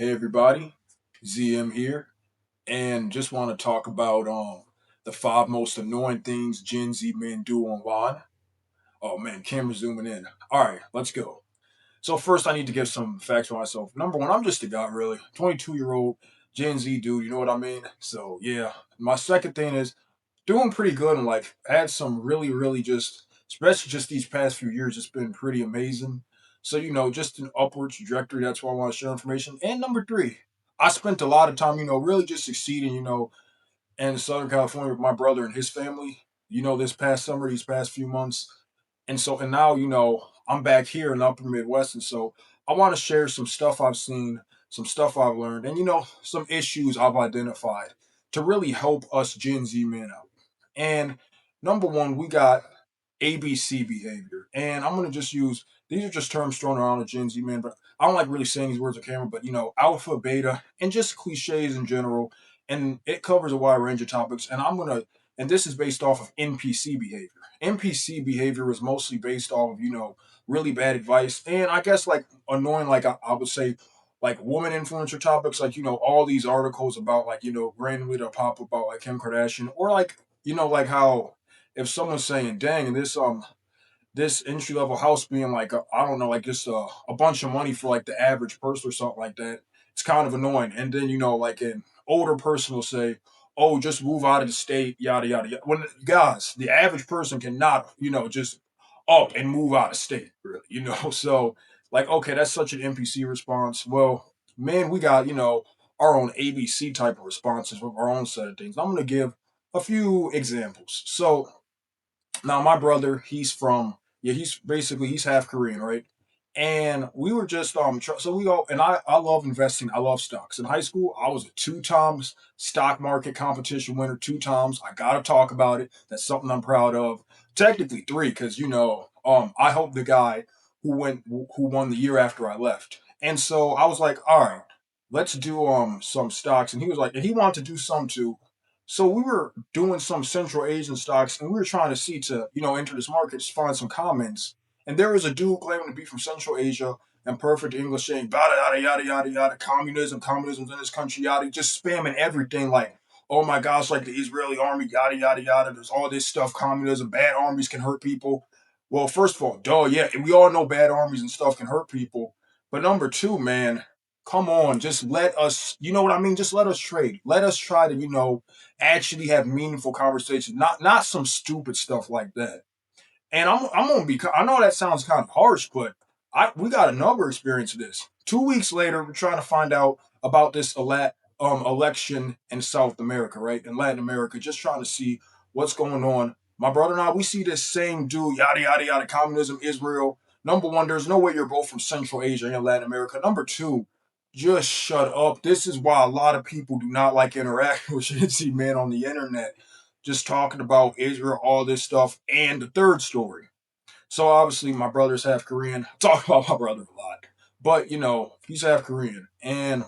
Hey everybody, ZM here, and just want to talk about the five most annoying things Gen Z men do online. Oh man, camera zooming in. All right, let's go. So first, I need to give some facts for myself. Number one, I'm just a guy, really, 22-year-old Gen Z dude. You know what I mean? So yeah. My second thing is doing pretty good in life. Had some really just, especially just these past few years, it's been pretty amazing. So, just an upward trajectory. That's why I want to share information. And number three, I spent a lot of time, really just succeeding, in Southern California with my brother and his family, this past summer, these past few months. And now, I'm back here in the upper Midwest. And so I want to share some stuff I've seen, some stuff I've learned, and, some issues I've identified to really help us Gen Z men out. And number one, we got ABC behavior. And I'm going to just use, these are just terms thrown around to Gen Z men, but I don't like really saying these words on camera, but, alpha, beta, and just cliches in general. And it covers a wide range of topics. And this is based off of NPC behavior. NPC behavior is mostly based off of, really bad advice. And I guess like annoying, like I would say, like woman influencer topics, like, all these articles about like, randomly to pop about like Kim Kardashian or like, like how if someone's saying, dang, this entry level house being like I don't know, like just a bunch of money for like the average person or something like that, it's kind of annoying. And then like an older person will say, "Oh, just move out of the state, yada yada yada." When guys, the average person cannot, just up and move out of state, really, So like, okay, that's such an NPC response. Well, man, we got our own ABC type of responses with our own set of things. I'm gonna give a few examples. So now my brother, he's half Korean, right? And we were just so we all and I love investing. I love stocks. In high school, I was a two times stock market competition winner, two times. I gotta talk about it. That's something I'm proud of. Technically three, because I helped the guy who won the year after I left. And so I was like, all right, let's do some stocks. And he was like, and he wanted to do some too. So we were doing some Central Asian stocks, and we were trying to see to enter this market to find some comments. And there was a dude claiming to be from Central Asia and perfect English saying yada yada yada yada yada communism's in this country yada, just spamming everything like, oh my gosh, like the Israeli army yada yada yada. There's all this stuff, communism, bad armies can hurt people. Well, first of all, duh, yeah, and we all know bad armies and stuff can hurt people. But number two, man, come on, just let us, you know what I mean? Just let us trade. Let us try to, actually have meaningful conversations, not some stupid stuff like that. And I'm gonna be. I know that sounds kind of harsh, but we got another experience of this. 2 weeks later, we're trying to find out about this election in South America, right? In Latin America, just trying to see what's going on. My brother and I, we see this same dude, yada yada yada, communism, Israel. Number one, there's no way you're both from Central Asia and Latin America. Number two, just shut up. This is why a lot of people do not like interacting with Shinzi man on the internet. Just talking about Israel, all this stuff. And the third story. So obviously my brother's half Korean. I talk about my brother a lot. But he's half Korean and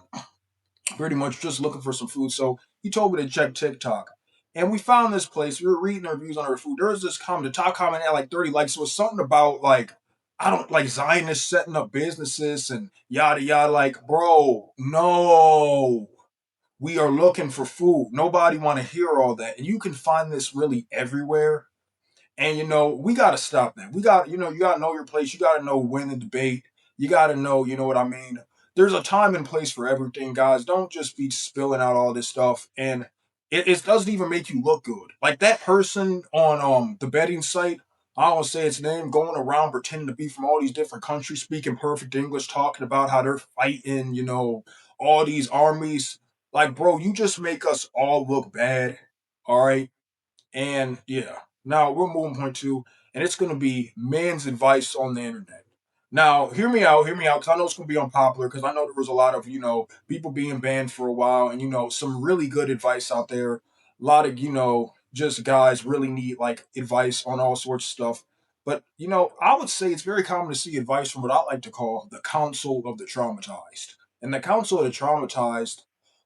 pretty much just looking for some food. So he told me to check TikTok. And we found this place. We were reading the reviews on our food. There was this comment, the top comment had like 30 likes. It was something about like, I don't like Zionists setting up businesses and yada yada. Like, bro, no. We are looking for food. Nobody want to hear all that. And you can find this really everywhere. And we gotta stop that. We got, you gotta know your place. You gotta know when to debate. You gotta know, you know what I mean? There's a time and place for everything, guys. Don't just be spilling out all this stuff. And it doesn't even make you look good. Like that person on the betting site, I don't say its name, going around pretending to be from all these different countries, speaking perfect English, talking about how they're fighting, all these armies. Like, bro, you just make us all look bad. All right. And yeah, now we're moving point two, and it's going to be man's advice on the internet. Now, hear me out, because I know it's going to be unpopular, because I know there was a lot of, people being banned for a while, and, some really good advice out there. A lot of, just guys really need, like, advice on all sorts of stuff. But, I would say it's very common to see advice from what I like to call the council of the traumatized. And the council of the traumatized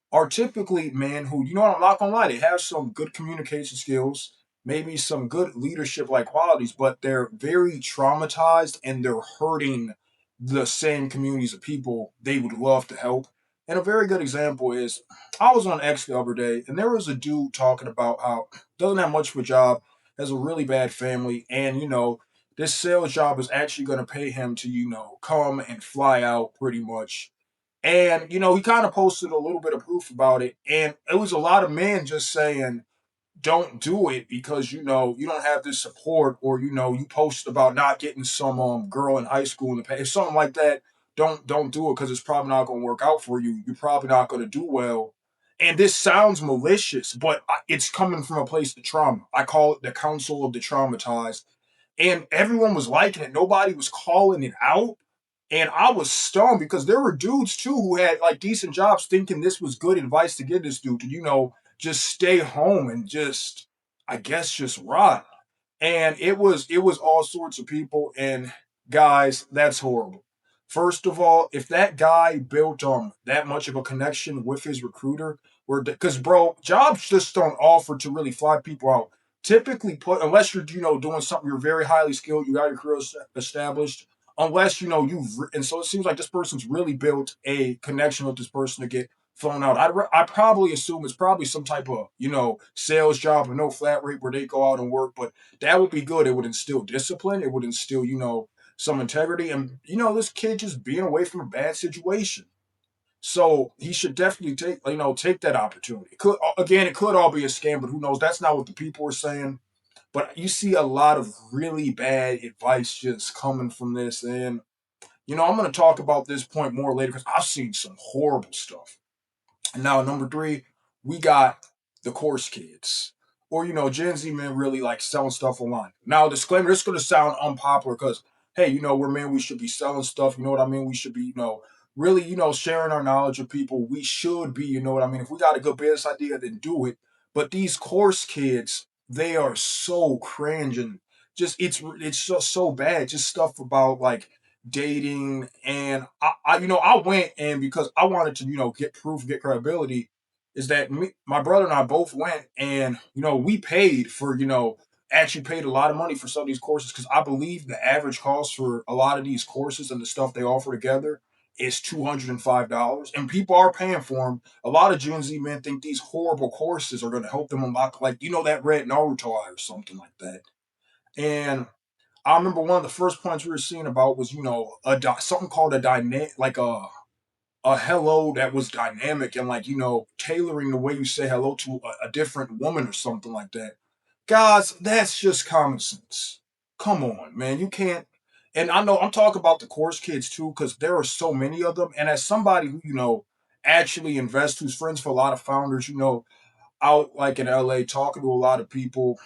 are typically men who, I'm not gonna lie, they have some good communication skills, maybe some good leadership like qualities, but they're very traumatized and they're hurting the same communities of people they would love to help. And a very good example is I was on X the other day, and there was a dude talking about how doesn't have much of a job, has a really bad family, and this sales job is actually going to pay him to come and fly out pretty much. And he kind of posted a little bit of proof about it, and it was a lot of men just saying don't do it because you don't have this support, or you post about not getting some girl in high school in the past, something like that. Don't do it because it's probably not going to work out for you. You're probably not going to do well. And this sounds malicious, but it's coming from a place of trauma. I call it the council of the traumatized, and everyone was liking it. Nobody was calling it out. And I was stunned because there were dudes too who had like decent jobs thinking this was good advice to give this dude to, just stay home and just, I guess, just rot. And it was all sorts of people. And guys, that's horrible. First of all, if that guy built that much of a connection with his recruiter, where because bro, jobs just don't offer to really fly people out. Typically, put unless you're doing something you're very highly skilled, you got your career established. Unless and so it seems like this person's really built a connection with this person to get flown out. I probably assume it's probably some type of sales job or no flat rate where they go out and work, but that would be good. It would instill discipline. It would instill, some integrity. And, this kid just being away from a bad situation. So he should definitely take that opportunity. It could all be a scam, but who knows? That's not what the people are saying. But you see a lot of really bad advice just coming from this. And, I'm going to talk about this point more later because I've seen some horrible stuff. And now number three, we got the course kids. Or, Gen Z men really like selling stuff online. Now, disclaimer, this is gonna sound unpopular because hey, we're men, we should be selling stuff, you know what I mean? We should be, really, sharing our knowledge with people. We should be, you know what I mean? If we got a good business idea, then do it. But these course kids, they are so cringe and just it's just so bad. Just stuff about like dating, and I went, and because I wanted to get proof, get credibility, is that my brother and I both went, and we paid for actually paid a lot of money for some of these courses because I believe the average cost for a lot of these courses and the stuff they offer together is $205, and people are paying for them. A lot of Gen Z men think these horrible courses are going to help them unlock like that red Naruto eye or something like that. And I remember one of the first points we were seeing about was something called a dynamic, like a hello that was dynamic and like tailoring the way you say hello to a different woman or something like that. Guys, that's just common sense. Come on, man, you can't. And I know I'm talking about the course kids too because there are so many of them. And as somebody who actually invests, who's friends for a lot of founders, out like in LA, talking to a lot of people,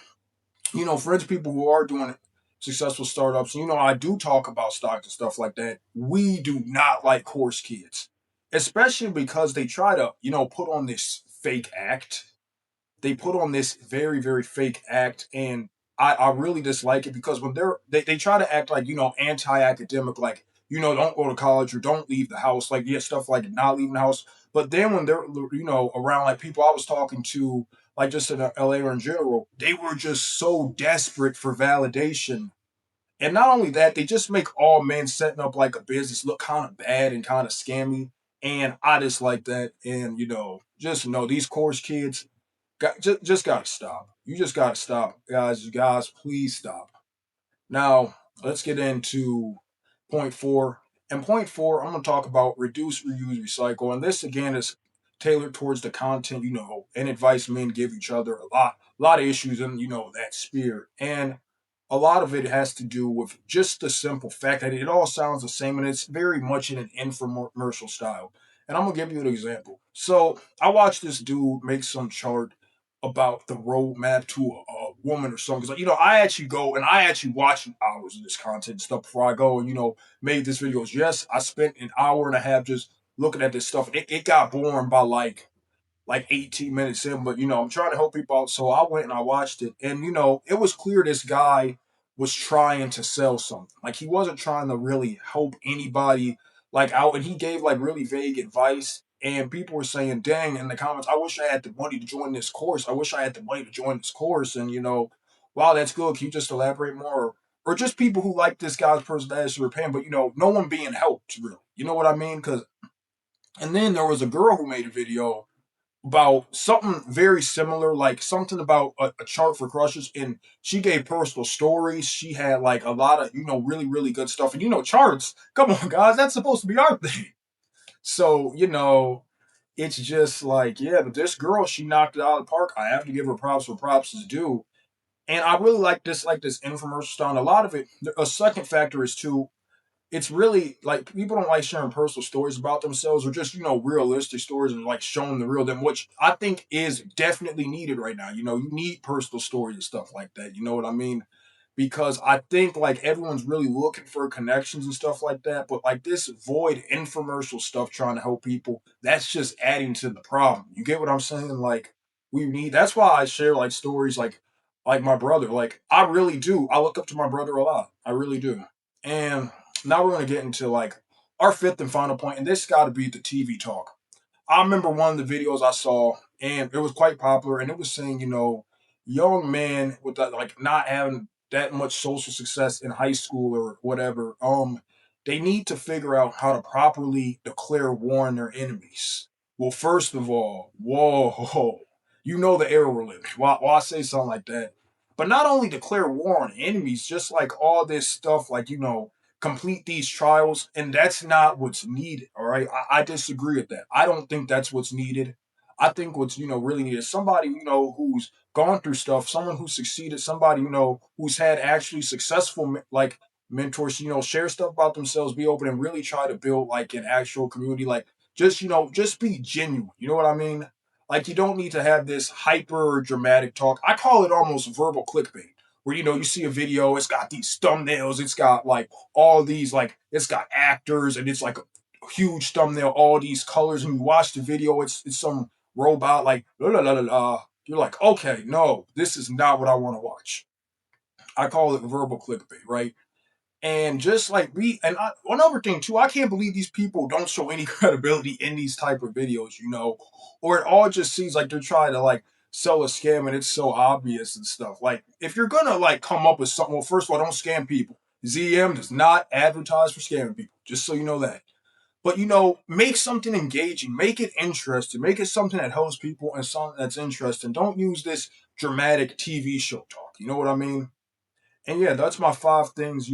friends, people who are doing successful startups. I do talk about stocks and stuff like that. We do not like course kids, especially because they try to, put on this fake act. They put on this very, very fake act, and I really dislike it because when they try to act like anti-academic, like don't go to college or don't leave the house, like yeah, stuff like not leaving the house. But then when they're around like people I was talking to, like just in LA or in general, they were just so desperate for validation. And not only that, they just make all men setting up like a business look kind of bad and kind of scammy. And I just like that. And just know these course kids, just gotta stop. You just gotta stop, guys. You guys, please stop. Now, let's get into point four. And point four, I'm going to talk about reduce, reuse, recycle. And this again is tailored towards the content, and advice men give each other a lot of issues in, that sphere. And a lot of it has to do with just the simple fact that it all sounds the same and it's very much in an infomercial style. And I'm going to give you an example. So I watched this dude make some chart about the roadmap to a woman or something. Because I actually go and I actually watch hours of this content and stuff before I go and made this videos. Yes, I spent an hour and a half just looking at this stuff. It got boring by like 18 minutes in, but I'm trying to help people out. So I went and I watched it, and it was clear this guy was trying to sell something. Like he wasn't trying to really help anybody like out, and he gave like really vague advice. And people were saying, "Dang!" in the comments, "I wish I had the money to join this course. I wish I had the money to join this course." And wow, that's good. Can you just elaborate more? Or just people who like this guy's personality were paying, but no one being helped really. You know what I mean? Because And then there was a girl who made a video about something very similar, like something about a chart for crushes, and she gave personal stories. She had like a lot of, really, really good stuff. And charts, come on, guys, that's supposed to be our thing. So, it's just like, yeah, but this girl, she knocked it out of the park. I have to give her props where props is due. And I really like this infomercial style. And a lot of it, a second factor is too, it's really like people don't like sharing personal stories about themselves or just realistic stories and like showing the real them, which I think is definitely needed right now. You need personal stories and stuff like that. You know what I mean? Because I think like everyone's really looking for connections and stuff like that, but like this void infomercial stuff trying to help people, that's just adding to the problem. You get what I'm saying? Like we need. That's why I share like stories like my brother. Like I really do. I look up to my brother a lot. I really do. And now we're going to get into like our fifth and final point, and this got to be the TV talk. I remember one of the videos I saw, and it was quite popular, and it was saying, young men with that, like not having that much social success in high school or whatever, they need to figure out how to properly declare war on their enemies. Well, first of all, whoa, you know the era we're living. Why I say something like that? But not only declare war on enemies, just like all this stuff, like complete these trials, and that's not what's needed. All right, I disagree with that. I don't think that's what's needed. I think what's really needed is somebody who's gone through stuff, someone who succeeded, somebody who's had actually successful like mentors. Share stuff about themselves, be open, and really try to build like an actual community. Like just be genuine. You know what I mean? Like you don't need to have this hyper dramatic talk. I call it almost verbal clickbait where you see a video, it's got these thumbnails, it's got like all these like it's got actors and it's like a huge thumbnail, all these colors, and you watch the video, it's some robot like la la la la la. You're like, okay, no, this is not what I want to watch. I call it verbal clickbait, right? And just like another thing too, I can't believe these people don't show any credibility in these type of videos, or it all just seems like they're trying to like sell a scam and it's so obvious and stuff. Like if you're gonna like come up with something, well, first of all, don't scam people. ZM does not advertise for scamming people, just so you know that. But make something engaging, make it interesting, make it something that helps people and something that's interesting. Don't use this dramatic TV show talk. You know what I mean? And yeah, that's my five things